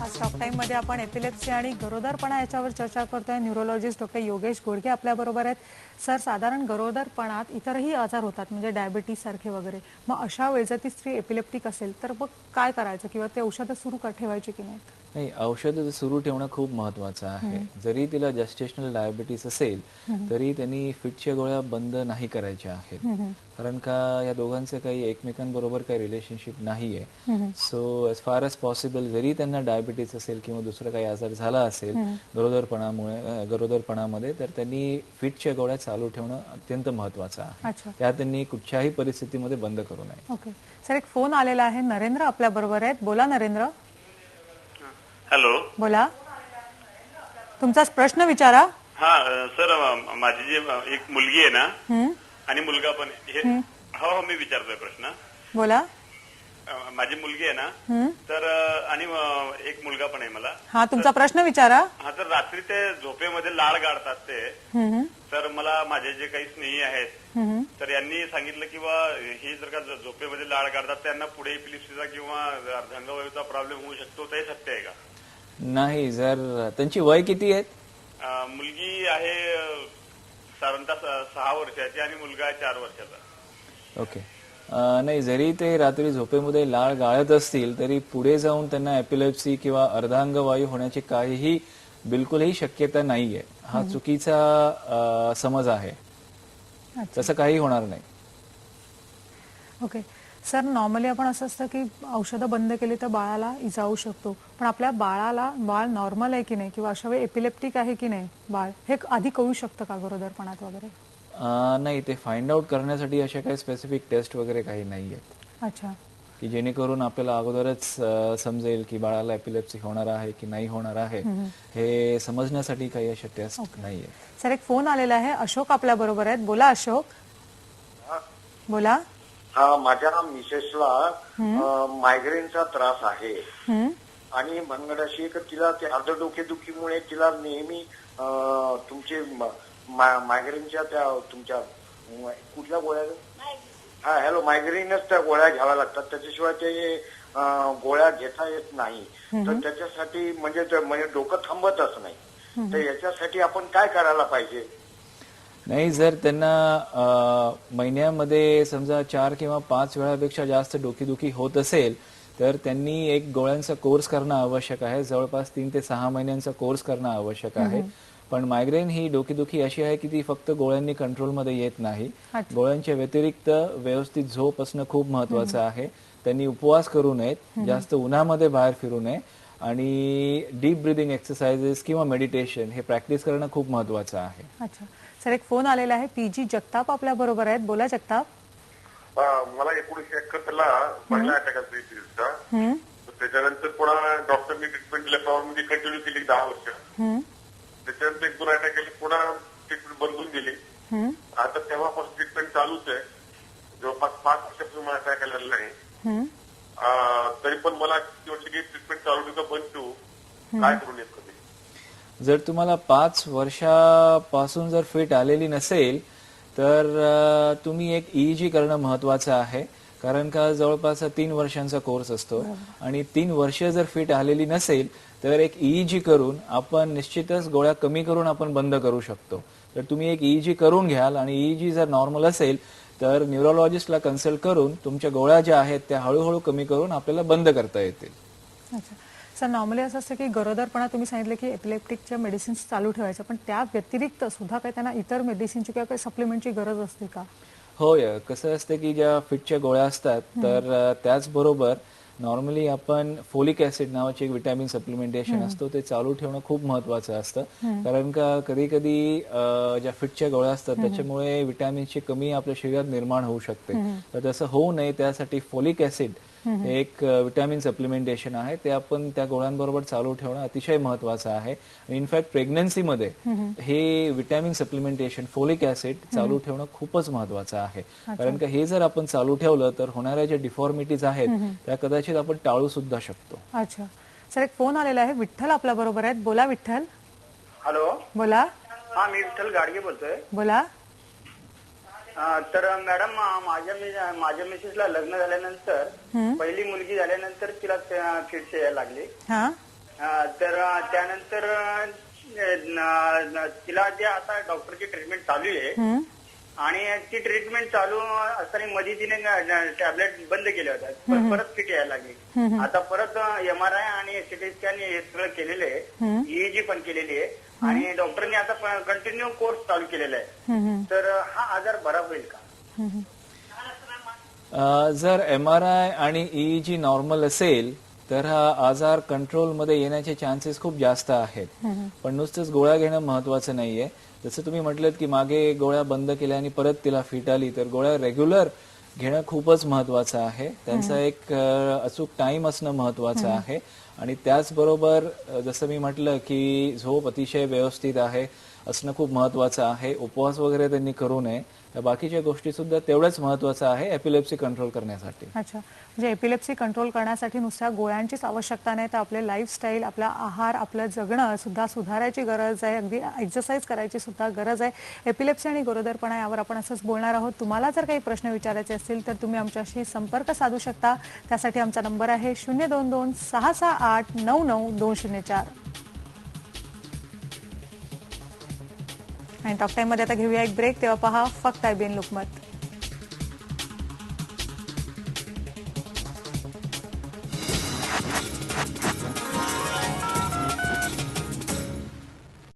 आज talk time मध्ये आपण एपिलेप्सी आणि गरोदरपणा याच्यावर चर्चा करतोय. न्यूरोलॉजिस्ट डॉक्टर योगेश घोडके आपल्या बरोबर आहेत. सर, साधारण गरोदरपणात इतरही आजार होतात म्हणजे डायबिटीज सारखे वगैरे, मग अशा वेळेस जर ती स्त्री एपिलेप्टिक असेल तर मग काय करायचं किंवा ते औषधं सुरू ठेवायची की नाही? नाही, औषध सुरू ठेवणं खूप महत्त्वाचं आहे. जरी तिला जस्टेशनल डायबिटीस असेल तरी त्यांनी फिटच्या गोळ्या बंद नाही करायच्या आहेत. कारण का या दोघांचं काही एकमेकांबरोबर काही रिलेशनशिप नाहीये. So as far as possible जरी त्यांना डायबिटीस असेल किंवा दुसरा काही आजार झाला असेल गरोदरपणामध्ये, तर त्यांनी फिटच्या गोळ्या चालू ठेवणं अत्यंत महत्त्वाचं आहे. त्या त्यांनी कुठच्याही परिस्थितीमध्ये बंद करू नये. ओके सर, एक फोन आलेला आहे. नरेंद्र आपल्या बरोबर आहेत. बोला नरेंद्र. हॅलो, बोला, तुमचा प्रश्न विचारा. हा सर, माझी जी एक मुलगी आहे ना आणि मुलगा पण आहे. हो हो, मी विचारतोय प्रश्न. बोला. माझी मुलगी आहे ना, तर आणि एक मुलगा पण आहे मला. हा, तुमचा प्रश्न विचारा. हा, तर रात्री ते झोपेमध्ये लाळ गाळतात ते. तर मला माझे जे काही स्नेही आहेत तर यांनी सांगितलं की बा ही जर का झोपेमध्ये लाळ गाळतात त्यांना पुढे एपिलेप्सीचा किंवा अर्धांगवायूचा प्रॉब्लेम होऊ शकतो. ते सत्य आहे का? नाही. जर त्यांची वय किती आहेत? मुलगी आहे साधारणतः 6 वर्षाची आणि मुलगा आहे 4 वर्षाचा. ओके. नाही, जरी ते रात्री झोपेमध्ये लाळ गाळत असतील तरी पुढे जाऊन त्यांना एपिलेप्सी किंवा अर्धांगवायू होण्याची काहीही बिलकुलही शक्यता नाहीये. हा चुकीचा समज आहे. तसं काही होणार नाही. ओके सर, नॉर्मली आपण असं असतं की औषधं बंद केली तर बाळाला इजा होऊ शकतो, पण आपल्या बाळ नॉर्मल आहे की नाही किंवा अशा वेळी एपिलेप्टिक आहे की नाही बाळ, हे आधी कळू शकतं का गरोदरपणात वगैरे? नाही, ते फाइंड आउट करण्यासाठी अशा काही स्पेसिफिक टेस्ट वगैरे काही नाही आहेत. अच्छा. की जेणेकरून आपल्याला अगोदरच समजेल की बाळाला एपिलेप्सी होणार आहे की नाही होणार आहे, हे समजण्यासाठी काही अशा टेस्ट नाही आहेत. सर, एक फोन आलेला आहे. अशोक आपल्या बरोबर आहेत. बोला अशोक. बोला. हा, माझ्या मिसेसला मायग्रेनचा त्रास आहे आणि मनगड अशी की तिला ते अर्धडोकेदुखीमुळे तिला नेहमी तुमचे मायग्रेनच्या त्या तुमच्या कुठल्या गोळ्या, हा हॅलो, मायग्रेनच त्या गोळ्या घ्याव्या लागतात. त्याच्याशिवाय ते गोळ्या घेता येत नाही. तर त्याच्यासाठी म्हणजे डोकं थांबतच नाही. तर याच्यासाठी आपण काय करायला पाहिजे? नाही, जर त्यांना महिन्यामध्ये समजा 4 किंवा 5 वेळापेक्षा जास्त डोकेदुखी होत असेल तर त्यांनी एक गोळ्यांचा कोर्स करणं आवश्यक आहे. जवळपास 3 ते 6 महिन्यांचा कोर्स करणं आवश्यक आहे. पण मायग्रेन ही डोकेदुखी अशी आहे की ती फक्त गोळ्यांनी कंट्रोलमध्ये येत नाही. गोळ्यांच्या व्यतिरिक्त व्यवस्थित झोप असणं खूप महत्वाचं आहे. त्यांनी उपवास करू नयेत, जास्त उन्हामध्ये बाहेर फिरू नये आणि डीप ब्रीदिंग एक्सरसाइजेस किंवा मेडिटेशन हे प्रॅक्टिस करणं खूप महत्वाचं आहे. अच्छा सर, एक फोन आलेला आहे. पीजी जगताप आपल्या बरोबर आहेत. बोला जगताप. मला 1971 ला पहिला अटॅक आला. त्याच्यानंतर पुन्हा डॉक्टरनी ट्रीटमेंट दिल्या, कंटिन्यू केली 10 वर्ष. त्याच्यानंतर 1-2 अटॅक केले, पुन्हा ट्रीटमेंट बंदून दिली. आता तेव्हापासून ट्रीटमेंट चालूच आहे. जवळपास 5 वर्षापासून मला अटॅक आलेला नाही. तरी पण मला किती वर्ष ट्रीटमेंट चालू ठेवू का बंद ठेवू, काय करून येत? जर तुम्हाला 5 वर्षापासून जर फिट आलेली नसेल तर तुम्ही एक EEG करणं महत्वाचं आहे. कारण का जवळपास 3 वर्षांचा कोर्स असतो आणि 3 वर्ष जर फिट आलेली नसेल तर एक EEG करून आपण निश्चितच गोळ्या कमी करून आपण बंद करू शकतो. तर तुम्ही एक EEG करून घ्याल आणि EEG जर नॉर्मल असेल तर न्यूरोलॉजिस्टला कन्सल्ट करून तुमच्या गोळ्या ज्या आहेत त्या हळूहळू कमी करून आपल्याला बंद करता येतील. अच्छा सर, नॉर्मली असं असतं की गरोदरपणा तुम्ही सांगितलं की एपिलेप्टिकच्या मेडिसिन्स चालू ठेवायचं, पण त्या व्यतिरिक्त सुद्धा काही त्यांना इतर मेडिसिनची किंवा काही सप्लिमेंटची गरज असते का? होय, कसं असतं की ज्या फिटच्या गोळ्या असतात तर त्याचबरोबर नॉर्मली आपण फोलिक ऍसिड नावाचे एक विटॅमिन सप्लिमेंटेशन असतो ते चालू ठेवणं खूप महत्वाचं असतं. कारण का कधी कधी ज्या फिटच्या गोळ्या असतात त्याच्यामुळे विटॅमिनची कमी आपल्या शरीरात निर्माण होऊ शकते. तर तसं होऊ नये त्यासाठी फोलिक ऍसिड एक विटॅमिन सप्लिमेंटेशन आहे, ते आपण त्या गोळ्यांबरोबर चालू ठेवणं अतिशय महत्वाचं आहे. इनफॅक्ट प्रेग्नन्सीमध्ये हे विटॅमिन सप्लिमेंटेशन फोलिक ऍसिड चालू ठेवणं खूपच महत्वाचं आहे. कारण का हे जर आपण चालू ठेवलं तर होणाऱ्या ज्या डिफॉर्मिटीज आहेत त्या कदाचित आपण टाळू सुद्धा शकतो. अच्छा सर, एक फोन आलेला आहे. विठ्ठल आपल्या बरोबर आहेत. बोला विठ्ठल. हॅलो. बोला. हा, मी विठ्ठल गाडगे बोलतोय. बोला. तर मॅडम, माझ्या मिसेसला लग्न झाल्यानंतर पहिली मुलगी झाल्यानंतर तिला फिट्स यायला लागली. तर त्यानंतर तिला जे आता डॉक्टरची ट्रीटमेंट चालू आहे आणि ती ट्रीटमेंट चालू असताना मध्ये तिने टॅबलेट बंद केल्या होत्या, परत फिट यायला लागली. आता परत MRI आणि सिटी स्कॅन हे सगळं केलेलं आहे, EEG पण केलेली आहे आणि डॉक्टरने आता कंटिन्यू कोर्स चालू केलेला आहे. तर हा आजार बरा होईल का? जर MRI आणि EEG नॉर्मल असेल तर हा आजार कंट्रोलमध्ये येण्याचे चान्सेस खूप जास्त आहेत. पण नुसतंच गोळ्या घेणं महत्वाचं नाहीये. जसं तुम्ही म्हटलं की मागे गोळ्या बंद केल्या आणि परत तिला फिट आली, तर गोळ्या रेग्युलर घेणं खूपच महत्वाचं आहे. त्यांचा एक अचूक टाइम असणं महत्वाचं आहे. आणि त्याचबरोबर जसं मी म्हटलं की झोप अतिशय व्यवस्थित आहे असणं खूप महत्वाचं आहे. उपवास वगैरे त्यांनी करू नये. तर बाकीच्या गोष्टी सुद्धा तेवढंच महत्वाचं आहे एपिलेप्सी कंट्रोल करण्यासाठी. अच्छा, म्हणजे एपिलेप्सी कंट्रोल करण्यासाठी नुसत्या गोळ्यांचीच आवश्यकता नाही, तर आपले लाईफस्टाईल, आपला आहार, आपलं जगणं सुद्धा सुधारायची गरज आहे. अगदी एक्सरसाइज करायची सुद्धा गरज आहे. एपिलेप्सी आणि गरोदरपणा यावर आपण असंच बोलणार आहोत. तुम्हाला जर काही प्रश्न विचारायचे असतील तर तुम्ही आमच्याशी संपर्क साधू शकता. त्यासाठी आमचा नंबर आहे 022-668-99204. आणि टॉक टाईममध्ये आता घेऊया एक ब्रेक. तेव्हा पहा फक्त IBN लोकमत.